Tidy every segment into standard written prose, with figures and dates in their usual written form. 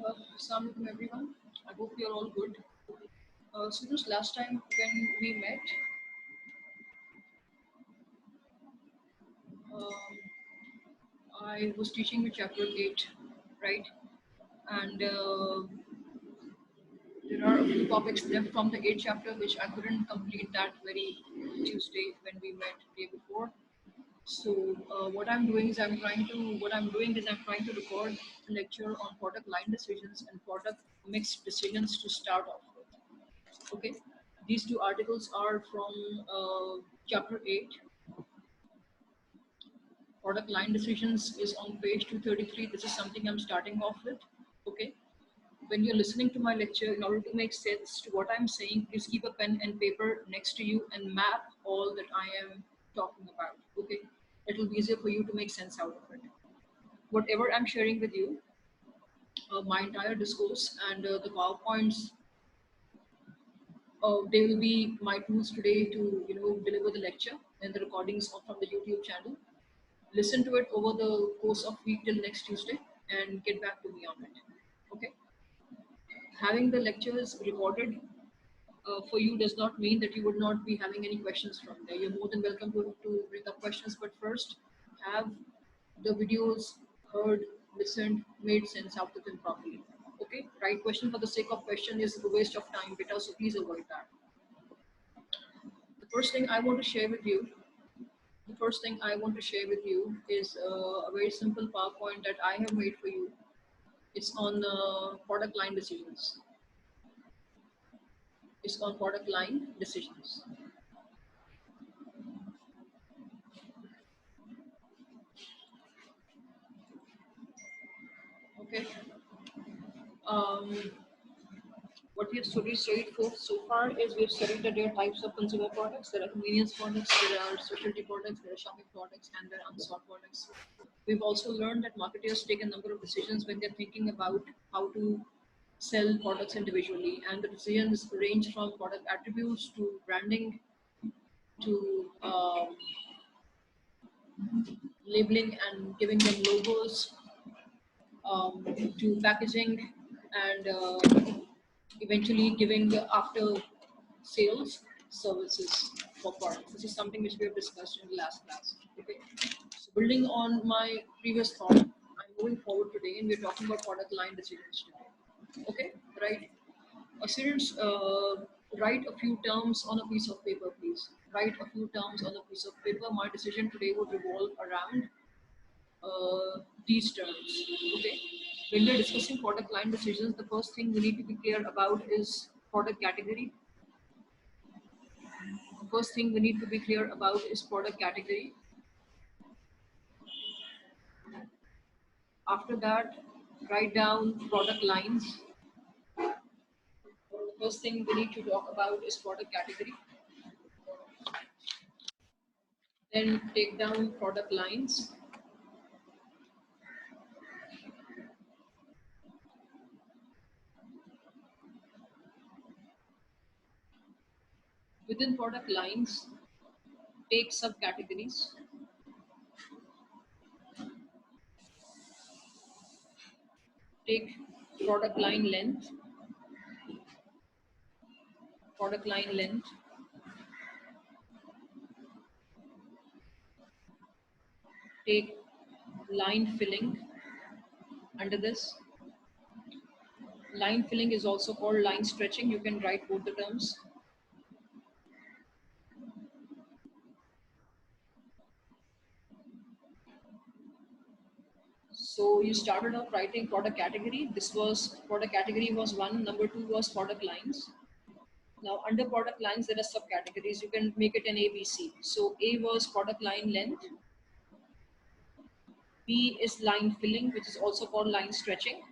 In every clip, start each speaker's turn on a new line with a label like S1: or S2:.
S1: Assalamu alaikum everyone. I hope you're all good. Students, last time when we met, um, I was teaching you chapter 8, right? And there are a few topics left from the 8th chapter which I couldn't complete that very Tuesday when we met day before. So what I'm doing is I'm trying to record a lecture on product line decisions and product mix decisions to start off with. Okay, these two articles are from chapter 8. Product line decisions is on page 233. This is something I'm starting off with. Okay, when you're listening to my lecture, in order to make sense to what I'm saying, please keep a pen and paper next to you and map all that I am talking about. Okay, it will be easier for you to make sense out of it. Whatever I'm sharing with you, my entire discourse and the PowerPoints, they will be my tools today to deliver the lecture and the recordings from the YouTube channel. Listen to it over the course of week till next Tuesday and get back to me on it. Okay. Having the lectures recorded for you does not mean that you would not be having any questions from there. You're more than welcome to bring up questions, but first have the videos heard, listened, made sense out of them properly. Okay, right question for the sake of question is a waste of time, beta, so please avoid that. The first thing I want to share with you, the first thing I want to share with you is a very simple PowerPoint that I have made for you. It's on product line decisions. It's on product line decisions. Okay. Um, what we have studied so far is we've studied that there are types of consumer products. There are convenience products, there are specialty products, there are shopping products, and there are unsought products. We've also learned that marketers take a number of decisions when they're thinking about how to sell products individually, and the decisions range from product attributes to branding to labeling and giving them logos, to packaging, and eventually giving after sales services for products. This is something which we have discussed in the last class. Okay. So building on my previous thought, I'm moving forward today and we're talking about product line decisions today. Okay, right. Students, write a few terms on a piece of paper, please. Write a few terms on a piece of paper. My decision today would revolve around these terms. Okay. When we're discussing product line decisions, the first thing we need to be clear about is product category. The first thing we need to be clear about is product category. After that, write down product lines. The first thing we need to talk about is product category. Then take down product lines. Within product lines, take subcategories. Take product line length. Product line length. Take line filling under this. Line filling is also called line stretching. You can write both the terms. So you started off writing product category. This was product category was one. Number two was product lines. Now under product lines, there are subcategories. You can make it an A, B, C. So A was product line length. B is line filling, which is also called line stretching.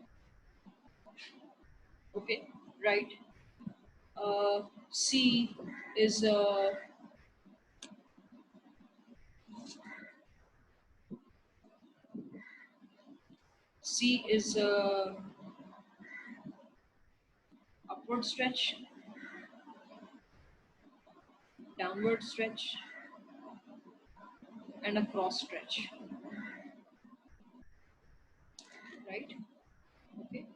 S1: Okay, right. C is C is upward stretch, downward stretch, and a cross stretch. Right. Okay.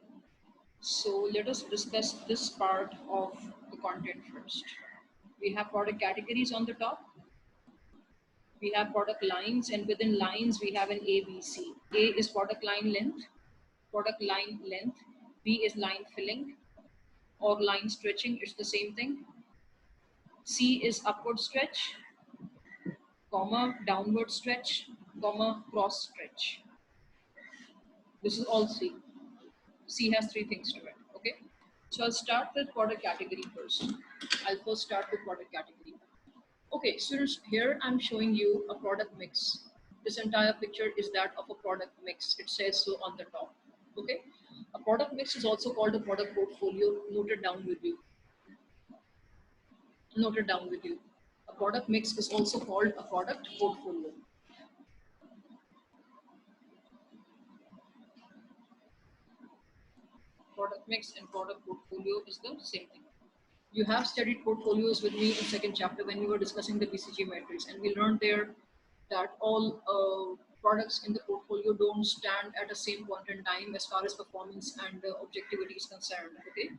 S1: So let us discuss this part of the content first. We have product categories on the top. We have product lines, and within lines we have an A, B, C. A is product line length, product line length. B is line filling or line stretching. It's the same thing. C is upward stretch, comma, downward stretch, comma, cross stretch. This is all C. C has three things to it. Okay. So I'll start with product category first. I'll first start with product category. Okay, students, here I'm showing you a product mix. This entire picture is that of a product mix. It says so on the top. Okay. A product mix is also called a product portfolio. Noted down with you. Noted down with you. A product mix is also called a product portfolio. Product mix and product portfolio is the same thing. You have studied portfolios with me in second chapter when we were discussing the BCG matrix, and we learned there that all products in the portfolio don't stand at the same point in time as far as performance and objectivity is concerned. Okay,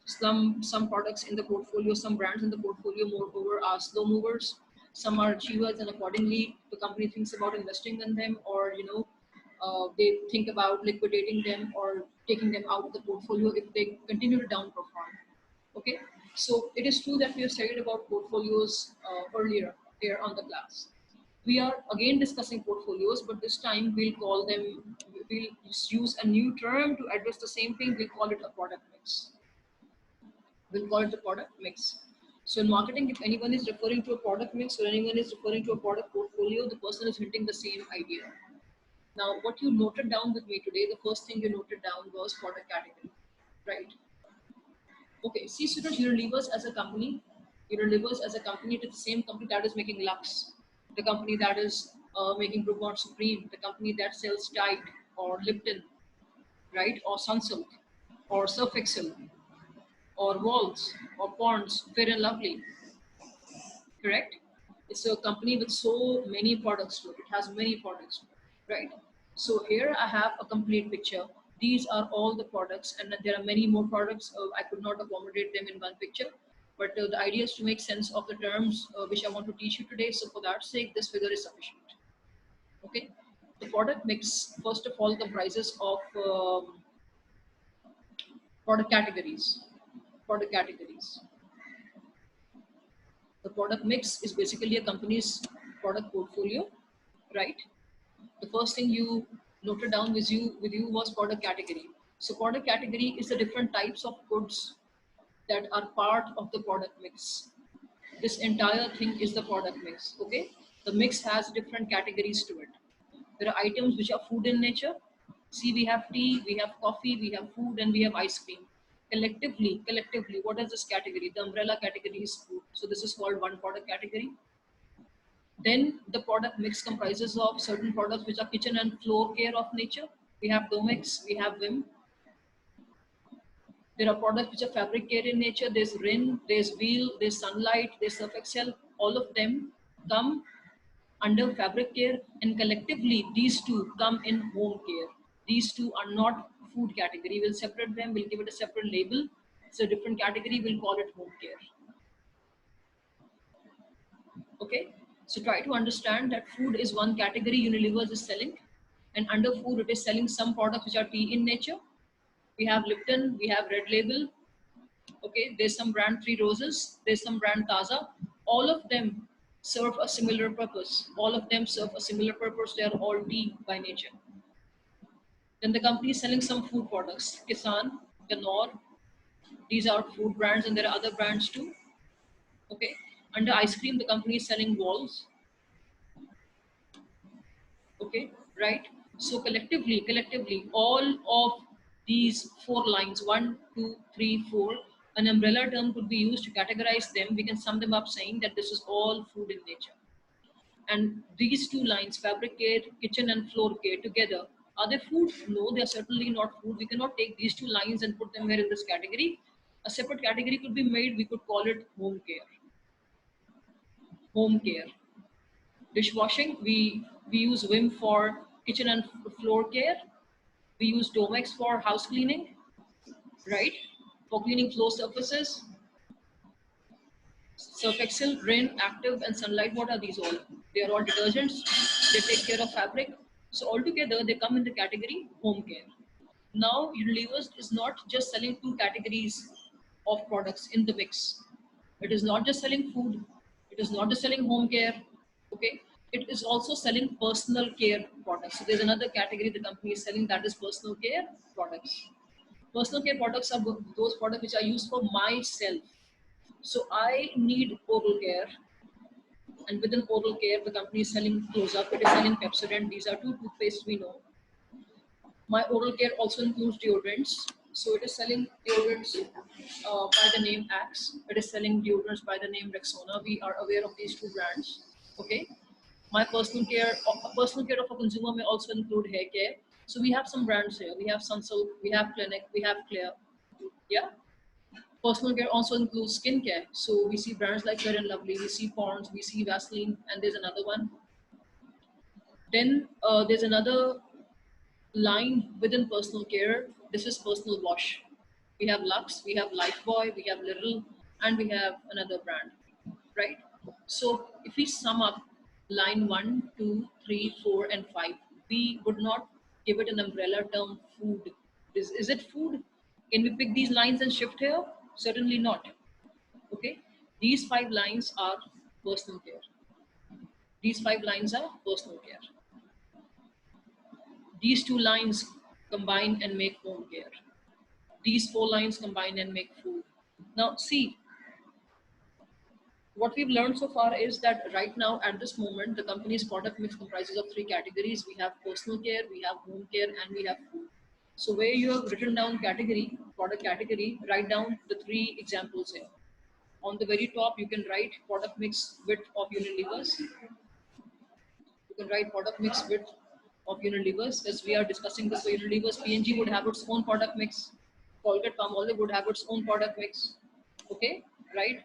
S1: some products in the portfolio, some brands in the portfolio, moreover, are slow movers. Some are achievers, and accordingly, the company thinks about investing in them, or they think about liquidating them or taking them out of the portfolio if they continue to downperform. Okay, so it is true that we have studied about portfolios earlier here on the class. We are again discussing portfolios, but this time we'll use a new term to address the same thing. We'll call it a product mix. We'll call it a product mix. So in marketing, if anyone is referring to a product mix or anyone is referring to a product portfolio, the person is hinting the same idea. Now, what you noted down with me today, the first thing you noted down was product category, right? Okay, see, students, Unilevers as a company, Unilevers as a company, it is the same company that is making Lux, the company that is making Brooklyn Supreme, the company that sells Tide or Lipton, right? Or Sunsilk, or Surf Excel, or Walls, or Ponds, Fair and Lovely, correct? It's a company with so many products to it. It has many products, right? So here I have a complete picture. These are all the products, and there are many more products. I could not accommodate them in one picture, but the idea is to make sense of the terms which I want to teach you today. So for that sake, this figure is sufficient. Okay, the product mix first of all comprises of product categories. Product categories. The product mix is basically a company's product portfolio, right? The first thing you noted down with you was product category. So product category is the different types of goods that are part of the product mix. This entire thing is the product mix. Okay, the mix has different categories to it. There are items which are food in nature. See, we have tea, we have coffee, we have food, and we have ice cream. Collectively, what is this category? The umbrella category is food. So this is called one product category. Then the product mix comprises of certain products which are kitchen and floor care of nature. We have Domex, we have Vim. There are products which are fabric care in nature. There's Rin, there's Wheel, there's Sunlight, there's Surf Excel. All of them come under fabric care, and collectively these two come in home care. These two are not food category. We'll separate them, we'll give it a separate label. It's a different category, we'll call it home care. Okay, so try to understand that food is one category Unilever is selling, and under food it is selling some products which are tea in nature. We have Lipton, we have Red Label. Okay, there's some brand Three Roses, there's some brand Taza. All of them serve a similar purpose. All of them serve a similar purpose. They are all tea by nature. Then the company is selling some food products. Kisan, Ganor. These are food brands, and there are other brands too. Okay. Under ice cream, the company is selling Walls. Okay, right? So collectively, all of these four lines, 1, 2, 3, 4, an umbrella term could be used to categorize them. We can sum them up saying that this is all food in nature. And these two lines, fabric care, kitchen and floor care together, are they food? No, they are certainly not food. We cannot take these two lines and put them here in this category. A separate category could be made. We could call it home care. Home care. Dishwashing, we use Vim for kitchen and floor care. We use Domex for house cleaning. right? For cleaning floor surfaces, Surf Excel, Rin, Active, and Sunlight. What are these all? They are all detergents. They take care of fabric. So altogether, they come in the category home care. Now, Unilever is not just selling two categories of products in the mix. It is not just selling food. It is not just selling home care. Okay. It is also selling personal care products. So there's another category the company is selling, that is personal care products. Personal care products are those products which are used for myself. So I need oral care, and within oral care, the company is selling Close Up, it is selling Pepsodent. These are two toothpastes we know. My oral care also includes deodorants. So it is selling deodorants by the name Axe. It is selling deodorants by the name Rexona. We are aware of these two brands. Okay. My personal care of a consumer may also include hair care. So we have some brands here. We have Sunsilk, we have Clinic, we have Clear. Yeah. Personal care also includes skincare. So we see brands like Fair and Lovely, we see Pond's, we see Vaseline, and there's another one. Then there's another line within personal care. This is personal wash. We have Lux, we have Lifebuoy, we have Little, and we have another brand, right? So if we sum up line 1, 2, 3, 4, and 5, we would not give it an umbrella term food. Is it food? Can we pick these lines and shift here? Certainly not. Okay, these 5 lines are personal care. These 5 lines are personal care. These 2 lines combine and make home care. These 4 lines combine and make food. Now see, what we've learned so far is that right now at this moment the company's product mix comprises of 3 categories. We have personal care, we have home care, and we have food. So where you have written down category, product category, write down the 3 examples here. On the very top you can write product mix width of Unilever's. You can write product mix width of Unilever's. As we are discussing this, so Unilever's P&G would have its own product mix. Colgate Palmolive would have its own product mix. Okay, right?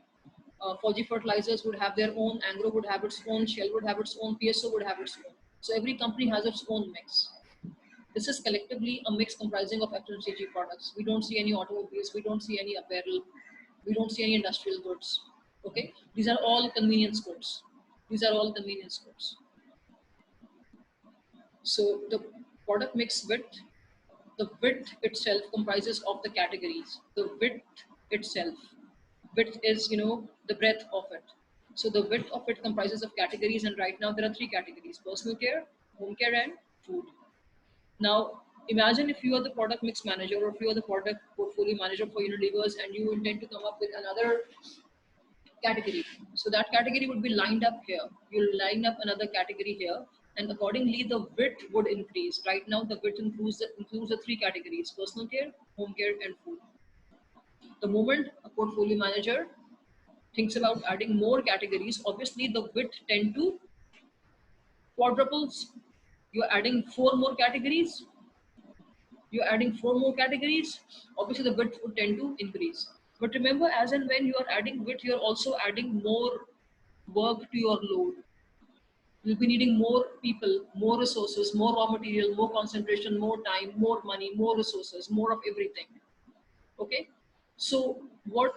S1: Fuji Fertilizers would have their own, Angro would have its own, Shell would have its own, PSO would have its own. So every company has its own mix. This is collectively a mix comprising of FMCG products. We don't see any automobiles, we don't see any apparel, we don't see any industrial goods. Okay, these are all convenience goods. These are all convenience goods. So the product mix width, the width itself comprises of the categories. The width itself, width is the breadth of it. So the width of it comprises of categories, and right now there are 3 categories: personal care, home care, and food. Now imagine if you are the product mix manager, or if you are the product portfolio manager for Unilever's, and you intend to come up with another category. So that category would be lined up here. You'll line up another category here, and accordingly the width would increase. Right now the width includes the 3 categories: personal care, home care, and food. The moment a portfolio manager thinks about adding more categories, obviously the width tend to quadruples. You're adding 4 more categories. You're adding 4 more categories. Obviously, the width would tend to increase. But remember, as and when you are adding width, you're also adding more work to your load. You'll be needing more people, more resources, more raw material, more concentration, more time, more money, more resources, more of everything. Okay? So, what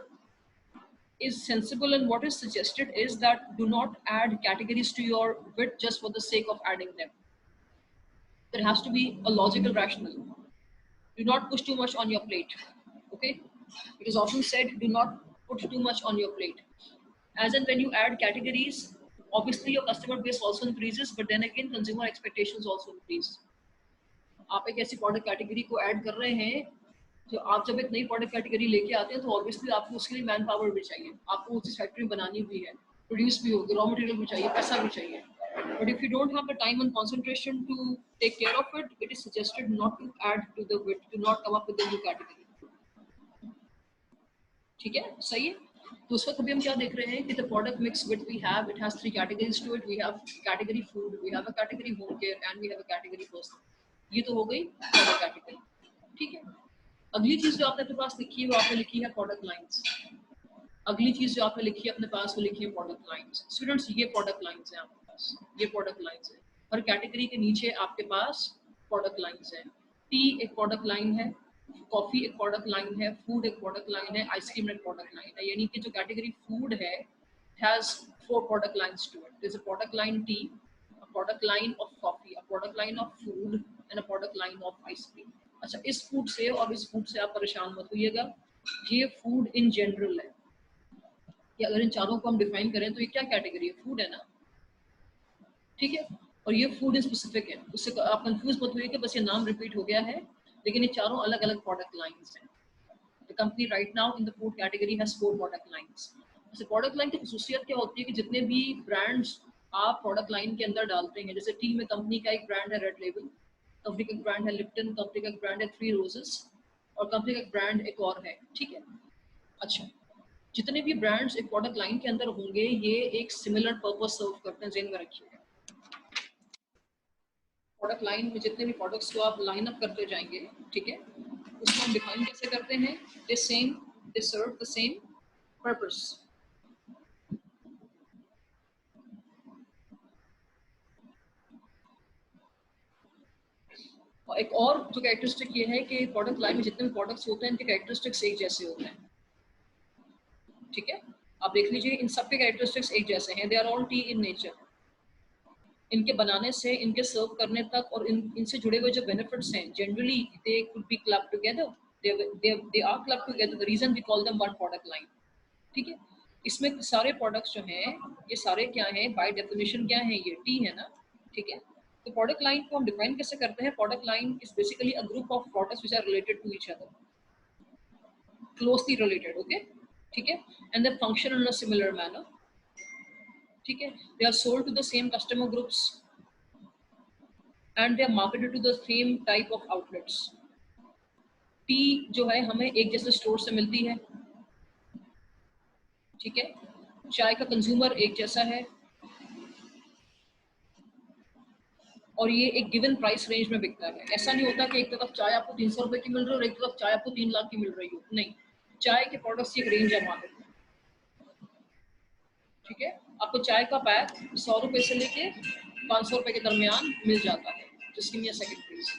S1: is sensible and what is suggested is that do not add categories to your width just for the sake of adding them. There has to be a logical rationale. Do not push too much on your plate. Okay? It is often said, do not put too much on your plate. As and when you add categories, obviously your customer base also increases, but then again consumer expectations also increase. आप एक ऐसी product category को add कर रहे हैं, तो आप जब एक नई प्रोडक्ट कैटेगरी लेके आते हैं तो ऑब्वियसली आपको उसके लिए मैन पावर भी चाहिए, आपको उस फैक्ट्री बनानी भी है, प्रोड्यूस भी होगी, रॉ मटेरियल भी चाहिए, पैसा भी चाहिए. But if you don't have the time and concentration to take care of it, it is suggested not to add to the width, to not come up with a new category. ठीक है, सही है. तो उस वक्त अभी हम क्या देख रहे हैं कि the product mix which we have, it has 3 categories to it. We have category food, we have a category home care, and we have a category personal. ये तो हो गई product category. ठीक है. अगली चीज जो आपने अपने पास लिखी है वो आपने लिखी है प्रोडक्ट लाइंस. अगली चीज जो आपने लिखी है अपने पास वो लिखी है प्रोडक्ट लाइंस. स्टूडेंट्स, ये प्रोडक्ट लाइंस हैं आपके पास, ये प्रोडक्ट लाइंस है. हर कैटेगरी के नीचे आपके पास प्रोडक्ट लाइंस हैं. टी एक प्रोडक्ट लाइन है, कॉफी एक प्रोडक्ट लाइन है, फूड एक प्रोडक्ट लाइन है, आइसक्रीम एक प्रोडक्ट लाइन है। यानी कि जो कैटेगरी फूड है has 4 product lines to it. There's a product line tea, a product line of coffee, a product line of food and a product line of ice cream. अच्छा, इस food से और इस फूड से आप परेशान मत होइएगा, ये फूड इन जनरल है। कि अगर इन चारों को हम डिफाइन करें तो ये क्या कैटेगरी है? फूड है ना, ठीक है। और ये फूड इन स्पेसिफिक है, उससे आप कंफ्यूज मत होइए कि बस ये नाम रिपीट हो गया है, लेकिन ये चारों अलग अलग प्रोडक्ट लाइंस हैं। The company right now in the food category has 4 product lines. जैसे प्रोडक्ट लाइन की खसूसियत क्या होती है कि जितने भी ब्रांड्स आप प्रोडक्ट लाइन के अंदर डालते हैं, जैसे टी में कंपनी का एक ब्रांड है रेड लेबल, कंपनी का एक ब्रांड है लिप्टन, कंपनी का एक ब्रांड है थ्री रोजेस और कंपनी का एक ब्रांड एक और है, ठीक है। अच्छा, जितने भी ब्रांड्स एक प्रोडक्ट लाइन के अंदर होंगे ये एक सिमिलर पर्पस सर्व करते हैं, जेन में रखिएगा। प्रोडक्ट लाइन में जितने भी प्रोडक्ट्स को आप लाइन अप करते जाएंगे, ठीक है, उसको हम डिफाइन कैसे करते हैं? दे सर्व द सेम पर्पस। और एक और जो कैरेक्टरिस्टिक ये है कि प्रोडक्ट लाइन में जितने भी प्रोडक्ट्स होते हैं इनके कैरेक्टरिस्टिक्स एक जैसे होते हैं, ठीक है। आप देख लीजिए इन सब के कैरेक्टरिस्टिक्स एक जैसे हैं, they are all tea in nature. इनके बनाने से इनके सर्व करने तक और इनसे जुड़े हुए जो बेनिफिट्स हैं generally they could be club together, they are club together, the reason we call them one product line, ठीक है। इसमें सारे प्रोडक्ट्स जो हैं ये सारे क्या हैं? बाय डेफिनेशन क्या है? ये टी है ना, ठीक है। तो प्रोडक्ट लाइन को हम डिफाइन कैसे करते हैं? Product line is basically a group of products which are related to each other, closely related, okay, ठीक है, and they function in a similar manner, ठीक है। They are sold to the same customer groups and they are marketed to the same type of outlets. Tea जो है हमें एक जैसे store से मिलती है, ठीक है। चाय का कंज्यूमर एक जैसा है और ये एक गिवन प्राइस रेंज में बिकता है। ऐसा नहीं होता कि एक तरफ चाय आपको 300 रुपए की मिल रही है और एक तरफ चाय आपको 3 लाख की मिल रही हो, नहीं। चाय के प्रोडक्ट्स की एक रेंज है मार्केट में, ठीक है। आपको चाय का पैक 100 रुपए से लेके 500 रुपए के दरमियान मिल जाता है। Just give me a second please.